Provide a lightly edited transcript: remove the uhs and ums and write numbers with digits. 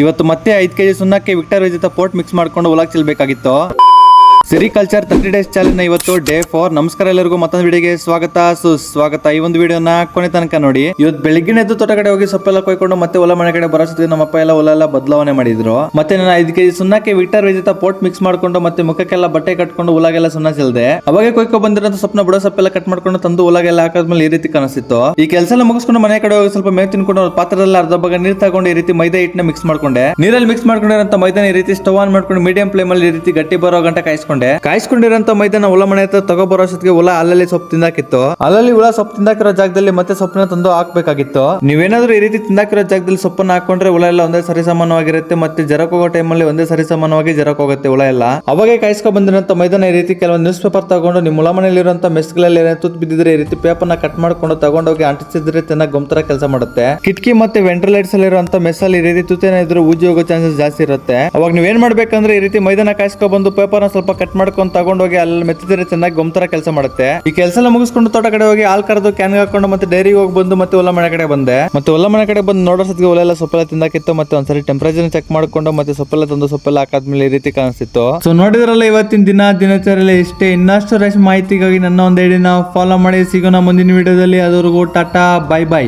ಇವತ್ತು ಮತ್ತೆ 5 kg ಸುಣ್ಣಕ್ಕೆ ವಿಕ್ಟರ್ ವೇಜ್ ಪೋರ್ಟ್ ಮಿಕ್ಸ್ ಮಾಡ್ಕೊಂಡು ಹೊಲಕ್ಕೆ ಚೆಲ್ಬೇಕಾಗಿತ್ತು. ಸೆರಿಕಲ್ಚರ್ 30 ಡೇಸ್ ಚಾಲೆಂಜ್ ನ ಇವತ್ತು ಡೇ 4. ನಮಸ್ಕಾರ ಎಲ್ಲರಿಗೂ ಮತ್ತೊಂದು ವಿಡಿಯೋಗೆ ಸುಸ್ವಾಗತ. ಈ ಒಂದು ವಿಡಿಯೋನ ಕೊನೆ ತನಕ ನೋಡಿ. ಇವತ್ತು ಬೆಳಿಗ್ಗೆ ಎದ್ದು ತೋಟ ಕಡೆ ಹೋಗಿ ಸೊಪ್ಪೆಲ್ಲ ಕೊಯ್ಕೊಂಡು ಮತ್ತೆ ಹೊಲ ಮನೆ ಕಡೆ ಬರೋಷ್ಟೊತ್ತಿಗೆ ನಮ್ಮಪ್ಪ ಹೊಲ ಬದಲಾವಣೆ ಮಾಡಿದ್ರು. ಮತ್ತೆ ನಾನು 5 kg ಸುಣ್ಣಕ್ಕೆ ವಿಕ್ಟರ್ ವೇಜ್ ಪೋರ್ಟ್ ಮಿಕ್ಸ್ ಮಾಡ್ಕೊಂಡು ಮತ್ತೆ ಮುಖಕ್ಕೆಲ್ಲ ಬಟ್ಟೆ ಕಟ್ಕೊಂಡು ಹೊಲಗೆಲ್ಲ ಸುಣ್ಣ ಚೆಲ್ದೆ. ಅವಾಗ ಕೊಯ್ಕೊ ಬಂದಿರೋ ಸೊಪ್ಪನ ಬುಡ ಸೊಪ್ಪೆಲ್ಲ ಕಟ್ ಮಾಡ್ಕೊಂಡು ತಂದು ಹೊಲಗೆಲ್ಲ ಹಾಕಾದ್ಮೇಲೆ ಈ ರೀತಿ ಕಾಣಿಸ್ತಿತ್ತು. ಈ ಕೆಲಸ ಎಲ್ಲ ಮುಗಿಸ್ಕೊಂಡು ಮನೆ ಕಡೆ ಹೋಗಿ ಸ್ವಲ್ಪ ಮೇವು ತಿನ್ಕೊಂಡು ಪಾತ್ರದಲ್ಲಿ ಅರ್ಧ ಭಾಗ ನೀರು ತಗೊಂಡು ಈ ರೀತಿ ಮೈದಾ ಹಿಟ್ಟನ್ನ ಮಿಕ್ಸ್ ಮಾಡ್ಕೊಂಡೆ. ನೀರಲ್ಲಿ ಮಿಕ್ಸ್ ಮಾಡ್ಕೊಂಡಿರೋಂತ ಮೈದಾನ ಈ ರೀತಿ ಸ್ಟವ್ ಆನ್ ಮಾಡ್ಕೊಂಡು ಮೀಡಿಯಂ ಫ್ಲೇಮ್ ಅಲ್ಲಿ ಈ ರೀತಿ ಗಟ್ಟಿ ಬರೋ ಗಂಟ ಕಾಯಿಸ್ಕೊಂಡಿರೋಂತ ಮೈದಾನ ಹೊಲ ಮನೆ ಹತ್ರ ತಗೋ ಬರೋಷ್ಟೊತ್ತಿಗೆ ಹೊಲ ಅಲ್ಲಲ್ಲಿ ಸೊಪ್ಪು ತಿಂದಾಕಿತ್ತು. ಅಲ್ಲಲ್ಲಿ ಹುಳ ಸೊಪ್ಪು ತಿಂದಾಕಿರೋ ಜಾಗದಲ್ಲಿ ಮತ್ತೆ ಸೊಪ್ಪನ್ನ ತಂದು ಹಾಕ್ಬೇಕಾಗಿತ್ತು. ನೀವೇನಾದ್ರೂ ಈ ರೀತಿ ತಿಂದಾಕಿರೋ ಜಾಗದಲ್ಲಿ ಸೊಪ್ಪನ್ನ ಹಾಕೊಂಡ್ರೆ ಹುಳ ಎಲ್ಲ ಒಂದೇ ಸರಿ ಸಮಾನವಾಗಿರುತ್ತೆ. ಮತ್ತೆ ಜರಕ್ ಹೋಗೋ ಟೈಮಲ್ಲಿ ಒಂದೇ ಸರಿ ಸಮಾನವಾಗಿ ಜರಕ್ ಹೋಗುತ್ತೆ ಹುಳ ಎಲ್ಲ. ಅವಾಗೆ ಕಾಯಿಸ್ಕೊ ಬಂದಿರೋಂತ ಮೈದಾನ ಈ ರೀತಿ ಕೆಲವೊಂದು ನ್ಯೂಸ್ ಪೇಪರ್ ತಗೊಂಡು ನಿಮ್ಮ ಹೊಲ ಮನೆಯಲ್ಲಿರುವಂತ ಮೆಸ್ಗಳಲ್ಲಿ ತುತ್ತು ಬಿದ್ದಿದ್ರೆ ಈ ರೀತಿ ಪೇಪರ್ನ ಕಟ್ ಮಾಡ್ಕೊಂಡು ತಗೊಂಡೋಗಿ ಅಂಟಿಸಿದ್ರೆ ಚೆನ್ನಾಗಿ ಗೊಮ್ತರ ಕೆಲಸ ಮಾಡುತ್ತೆ. ಕಿಟಕಿ ಮತ್ತೆ ವೆಂಟಿಲೇಟರ್ಸ್ ಅಲ್ಲಿರುವಂತ ಮೆಸ್ ಅಲ್ಲಿ ಈ ರೀತಿ ತುತ್ತೇನ ಇದ್ರೆ ಉಜ್ಜಿ ಹೋಗೋ ಚಾನ್ಸಸ್ ಜಾಸ್ತಿ ಇರುತ್ತೆ. ಅವಾಗ ನೀವೇನ್ ಮಾಡ್ಬೇಕಂದ್ರೆ ಈ ರೀತಿ ಮೈದಾನ ಕಾಯಿಸ್ಕೊ ಬಂದು ಪೇಪರ್ನ ಸ್ವಲ್ಪ ಕಟ್ ಮಾಡ್ಕೊಂಡು ತಗೊಂಡೋಗಿ ಅಲ್ಲಿ ಮೆತ್ತಿದ್ರೆ ಚೆನ್ನಾಗಿ ಗೊಮ್ತರ ಕೆಲಸ ಮಾಡುತ್ತೆ. ಈ ಕೆಲಸ ಎಲ್ಲ ಮುಗಿಸ್ಕೊಂಡು ತೋಟ ಕಡೆ ಹೋಗಿ ಹಾಲ್ ಕರೆದು ಕ್ಯಾನ್ ಹಾಕೊಂಡು ಮತ್ತೆ ಡೈರಿಗೆ ಹೋಗಿ ಬಂದು ಮತ್ತೆ ಹೊಲ ಮನೆ ಕಡೆ ಬಂದೆ. ಮತ್ತೆ ಹೊಲ ಮನೆ ಕಡೆ ಬಂದು ನೋಡೋಷ್ಟೊತ್ತಿಗೆ ಹೊಲ ಎಲ್ಲ ಸೊಪ್ಪೆಲ್ಲ ತಿಂದಾಕಿತ್ತು. ಮತ್ತೆ ಒಂದ್ಸರಿ ಟೆಂಪರೇಚರ್ ಚೆಕ್ ಮಾಡ್ಕೊಂಡು ಮತ್ತೆ ಸೊಪ್ಪೆಲ್ಲ ತಂದು ಸೊಪ್ಪೆಲ್ಲ ಹಾಕಾದ್ಮೇಲೆ ಈ ರೀತಿ ಕಾಣಿಸ್ತಿತ್ತು. ಸೊ ನೋಡಿದ್ರಲ್ಲ ಇವತ್ತಿನ ದಿನಚರಿಯಲ್ಲಿ ಇಷ್ಟೇ. ಇನ್ನಷ್ಟು ಮಾಹಿತಿಗಾಗಿ ನನ್ನ ಒಂದು ಐಡಿನ ಫಾಲೋ ಮಾಡಿ. ಸಿಗೋಣ ಮುಂದಿನ ವಿಡಿಯೋದಲ್ಲಿ. ಅದುವರೆಗೂ ಟಾಟಾ, ಬೈ ಬೈ.